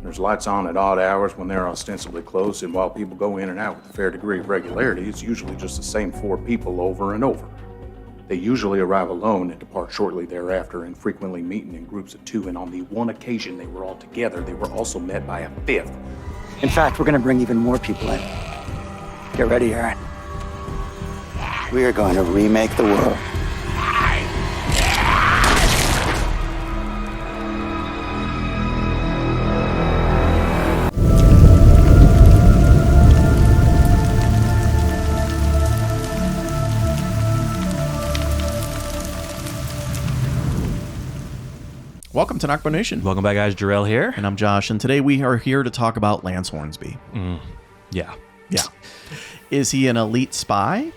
There's lights on at odd hours when they're ostensibly closed, and while people go in and out with a fair degree of regularity, it's usually just the same 4 people over and over. They usually arrive alone and depart shortly thereafter, and frequently meeting in groups of 2, and on the one occasion they were all together, they were also met by a 5th. In fact, we're going to bring even more people in. Get ready, Aaron. We are going to remake the world. Welcome to NocBro Nation. Welcome back, guys. Jarrell here. And I'm Josh, and today we are here to talk about Lance Hornsby. Yeah. Is he an elite spy?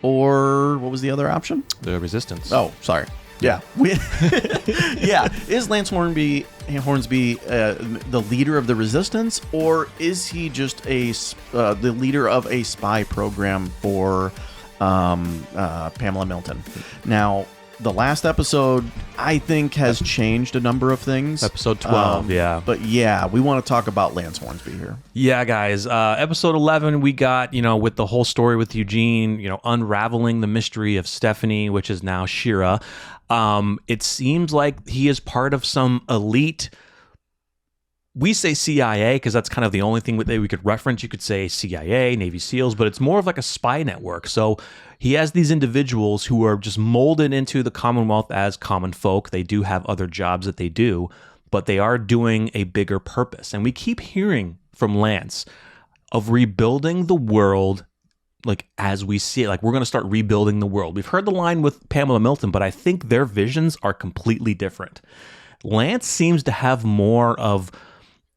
Or what was the other option? The Resistance. Oh, sorry. Yeah. Is Lance Hornsby the leader of the Resistance, or is he just the leader of a spy program for Pamela Milton? Now, the last episode, I think, has changed a number of things. Episode 12, yeah. But yeah, we want to talk about Lance Hornsby here. Yeah, guys. Episode 11, we got, with the whole story with Eugene, unraveling the mystery of Stephanie, which is now Shira. It seems like he is part of some elite. We say CIA because that's kind of the only thing that we could reference. You could say CIA, Navy SEALs, but it's more of like a spy network. So he has these individuals who are just molded into the Commonwealth as common folk. They do have other jobs that they do, but they are doing a bigger purpose. And we keep hearing from Lance of rebuilding the world like as we see it. Like, we're going to start rebuilding the world. We've heard the line with Pamela Milton, but I think their visions are completely different. Lance seems to have more of...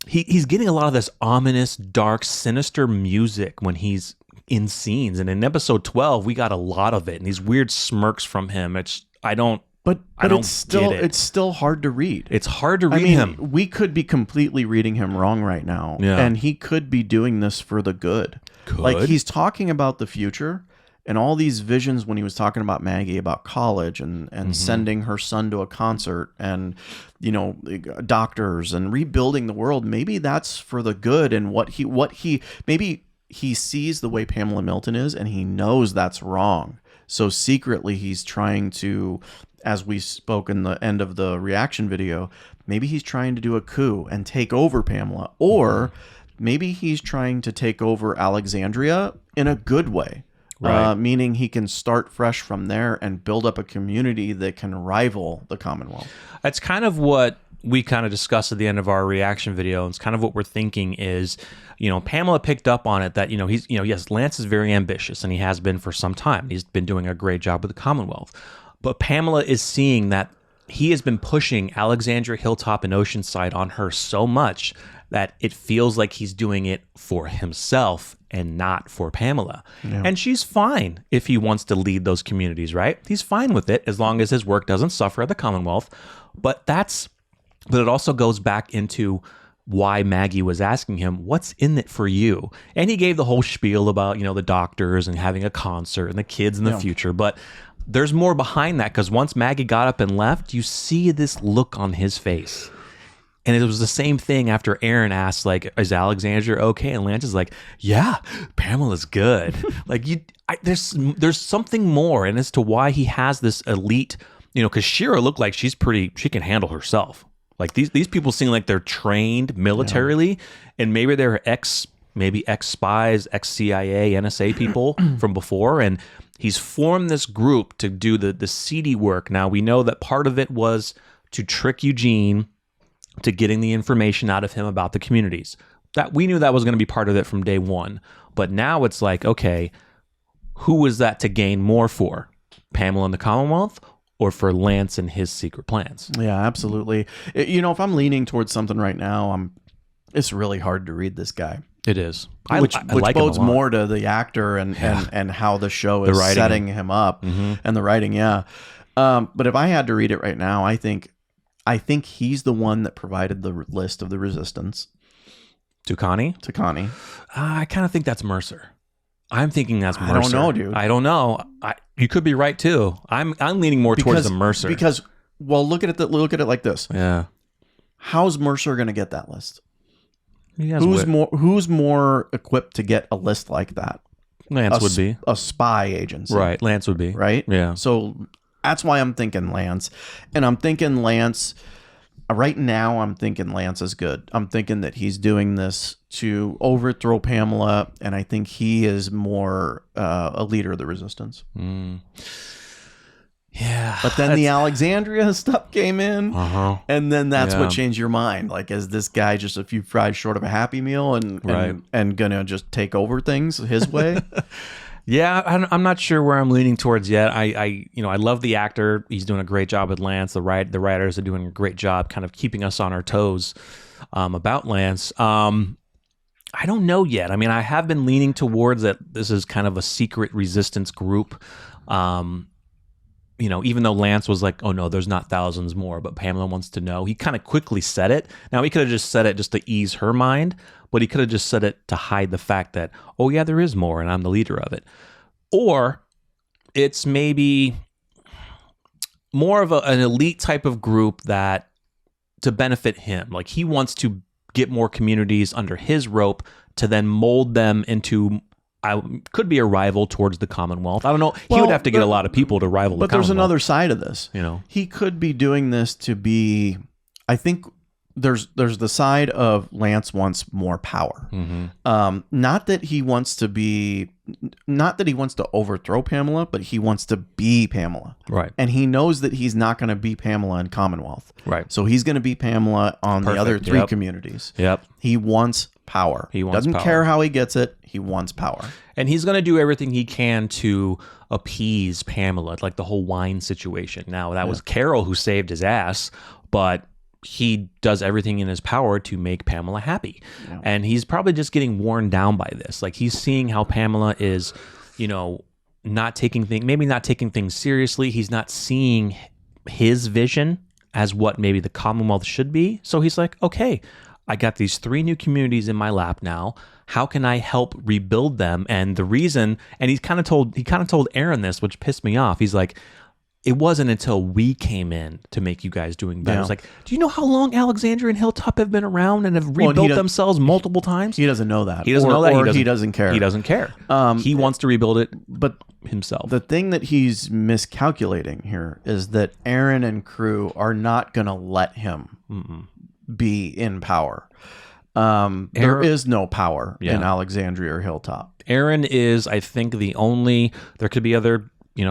He's getting a lot of this ominous, dark, sinister music when he's in scenes. And in episode 12, we got a lot of it. And these weird smirks from him. I don't it's still hard to read. It's hard to read him. We could be completely reading him wrong right now. Yeah. And he could be doing this for the good. Like, he's talking about the future and all these visions when he was talking about Maggie, about college and sending her son to a concert and, doctors and rebuilding the world. Maybe that's for the good. And maybe he sees the way Pamela Milton is and he knows that's wrong. So secretly he's trying to, as we spoke in the end of the reaction video, maybe he's trying to do a coup and take over Pamela, or maybe he's trying to take over Alexandria in a good way. Right. Meaning he can start fresh from there and build up a community that can rival the Commonwealth. That's kind of what we kind of discussed at the end of our reaction video. And it's kind of what we're thinking is, Pamela picked up on it that, yes, Lance is very ambitious and he has been for some time. He's been doing a great job with the Commonwealth. But Pamela is seeing that he has been pushing Alexandria, Hilltop, and Oceanside on her so much that it feels like he's doing it for himself and not for Pamela. Yeah. And she's fine if he wants to lead those communities, right? He's fine with it as long as his work doesn't suffer at the Commonwealth. But it also goes back into why Maggie was asking him, what's in it for you? And he gave the whole spiel about, the doctors and having a concert and the kids in the future. But there's more behind that, because once Maggie got up and left, you see this look on his face. And it was the same thing after Aaron asked, like, is Alexandria okay? And Lance is like, yeah, Pamela's good. Like, there's something more. And as to why he has this elite, because Shira looked like she can handle herself. Like, these people seem like they're trained militarily, and maybe they're ex-spies, ex-CIA, NSA people from before. And he's formed this group to do the seedy work. Now, we know that part of it was to trick Eugene to getting the information out of him about the communities. That we knew that was going to be part of it from day one. But now it's like, okay, who was that to gain more for? Pamela and the Commonwealth, or for Lance and his secret plans? Yeah, absolutely. If I'm leaning towards something right now, it's really hard to read this guy. It is. Which like bodes more to the actor and how the show is setting him up and the writing. Yeah. But if I had to read it right now, I think he's the one that provided the list of the Resistance. To Connie? I kind of think that's Mercer. I'm thinking that's Mercer. I don't know, dude. I don't know. You could be right too. I'm leaning more towards the Mercer. Because look at it like this. Yeah. How's Mercer going to get that list? He has Who's wit. who's more equipped to get a list like that? Lance would be. A spy agency. Right. Lance would be. Right? Yeah. So that's why I'm thinking Lance. And I'm thinking Lance, right now, I'm thinking Lance is good. I'm thinking that he's doing this to overthrow Pamela, and I think he is more a leader of the resistance. Yeah. But then the Alexandria stuff came in, and then that's Yeah. what changed your mind. Like, is this guy just a few fries short of a Happy Meal and gonna just take over things his way? Yeah, I'm not sure where I'm leaning towards yet. I love the actor. He's doing a great job with Lance. The writers are doing a great job kind of keeping us on our toes about Lance. I don't know yet. I mean, I have been leaning towards that this is kind of a secret resistance group. Even though Lance was like, oh no, there's not thousands more, but Pamela wants to know. He kind of quickly said it. Now, he could have just said it just to ease her mind, but he could have just said it to hide the fact that, oh yeah, there is more and I'm the leader of it. Or it's maybe more of an elite type of group that to benefit him. Like he wants to get more communities under his rope to then mold them into could be a rival towards the Commonwealth. I don't know. He would have to get a lot of people to rival the Commonwealth. But there's another side of this. He could be doing this to be, I think there's the side of Lance wants more power. Not that he wants to overthrow Pamela, but he wants to be Pamela. Right. And he knows that he's not going to be Pamela in Commonwealth. Right. So he's going to be Pamela on the other three communities. Yep. He wants power. He wants Doesn't power. care how he gets it. He wants power. And he's going to do everything he can to appease Pamela, like the whole wine situation. Now, that was Carol who saved his ass, but he does everything in his power to make Pamela happy. Yeah. And he's probably just getting worn down by this. Like he's seeing how Pamela is, not taking things seriously. He's not seeing his vision as what maybe the Commonwealth should be. So he's like, okay, I got these 3 new communities in my lap now. How can I help rebuild them? And the reason, and he kind of told Aaron this, which pissed me off. He's like, it wasn't until we came in to make you guys doing better. Yeah. It's like, do you know how long Alexandria and Hilltop have been around and have rebuilt themselves multiple times? He doesn't know that. He doesn't know that. Or he doesn't care. He doesn't care. He wants to rebuild it, but himself. The thing that he's miscalculating here is that Aaron and crew are not going to let him be in power. There is no power in Alexandria or Hilltop. Aaron is, I think, the only. There could be other,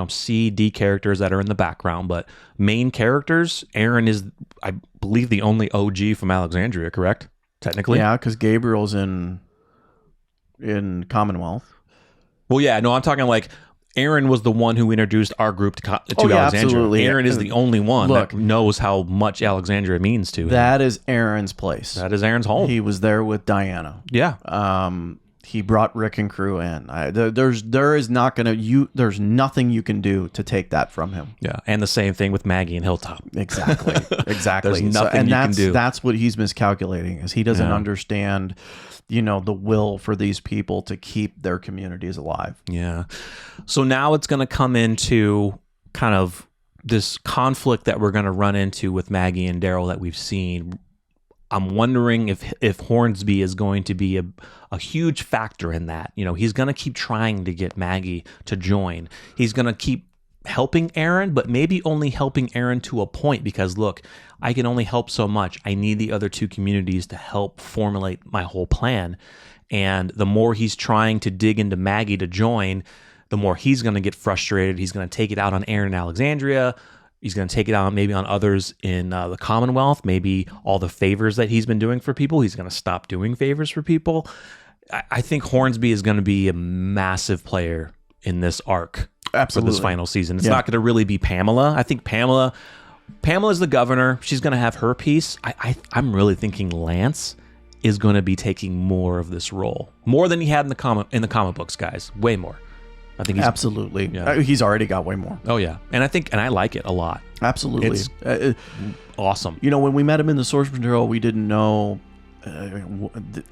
C, D characters that are in the background, but main characters. Aaron is, I believe, the only OG from Alexandria. Correct? Technically, yeah, because Gabriel's in Commonwealth. Well, yeah, no, I'm talking like Aaron was the one who introduced our group to Alexandria. Absolutely. Aaron is the only one that knows how much Alexandria means to him. That is Aaron's place. That is Aaron's home. He was there with Diana. Yeah. He brought Rick and crew in. There's nothing you can do to take that from him. Yeah, and the same thing with Maggie and Hilltop. Exactly. There's nothing you can do. That's what he's miscalculating, is he doesn't understand, the will for these people to keep their communities alive. Yeah. So now it's going to come into kind of this conflict that we're going to run into with Maggie and Daryl that we've seen. I'm wondering if Hornsby is going to be a huge factor in that. He's going to keep trying to get Maggie to join. He's going to keep helping Aaron, but maybe only helping Aaron to a point, because look, I can only help so much. I need the other 2 communities to help formulate my whole plan. And the more he's trying to dig into Maggie to join, the more he's going to get frustrated. He's going to take it out on Aaron and Alexandria. He's going to take it out maybe on others in the Commonwealth. Maybe all the favors that he's been doing for people, he's going to stop doing favors for people. I think Hornsby is going to be a massive player in this arc. Absolutely. For this final season. It's not going to really be Pamela. I think Pamela's the governor. She's going to have her piece. I'm really thinking Lance is going to be taking more of this role. More than he had in the comic books, guys. Way more. I think he's absolutely. Yeah. He's already got way more. Oh yeah, and I like it a lot. Absolutely, it's awesome. When we met him in the source material, we didn't know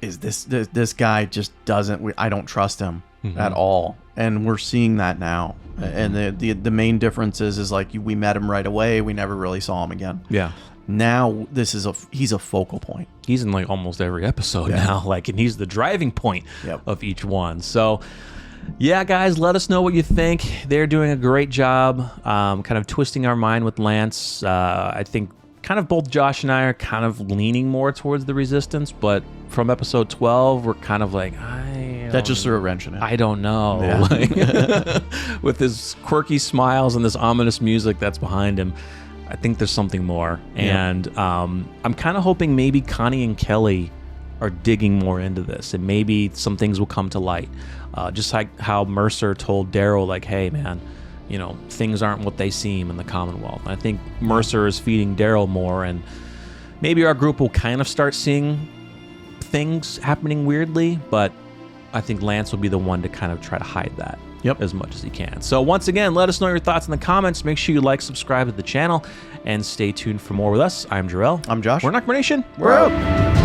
is this guy just doesn't. I don't trust him at all, and we're seeing that now. And the main difference is like we met him right away. We never really saw him again. Yeah. now this is he's a focal point. He's in like almost every episode now, like, and he's the driving point of each one. So yeah, guys, let us know what you think. They're doing a great job kind of twisting our mind with Lance. I think kind of both Josh and I are kind of leaning more towards the Resistance, but from episode 12, we're kind of like, that just threw a wrench in it. I don't know. Yeah. Like, with his quirky smiles and this ominous music that's behind him, I think there's something more. And I'm kind of hoping maybe Connie and Kelly are digging more into this, and maybe some things will come to light. Just like how Mercer told Daryl, like, hey, man, you know, things aren't what they seem in the Commonwealth. And I think Mercer is feeding Daryl more, and maybe our group will kind of start seeing things happening weirdly, but I think Lance will be the one to kind of try to hide that as much as he can. So once again, let us know your thoughts in the comments. Make sure you like, subscribe to the channel, and stay tuned for more with us. I'm Jarrell. I'm Josh. We're NocBro Nation. We're out.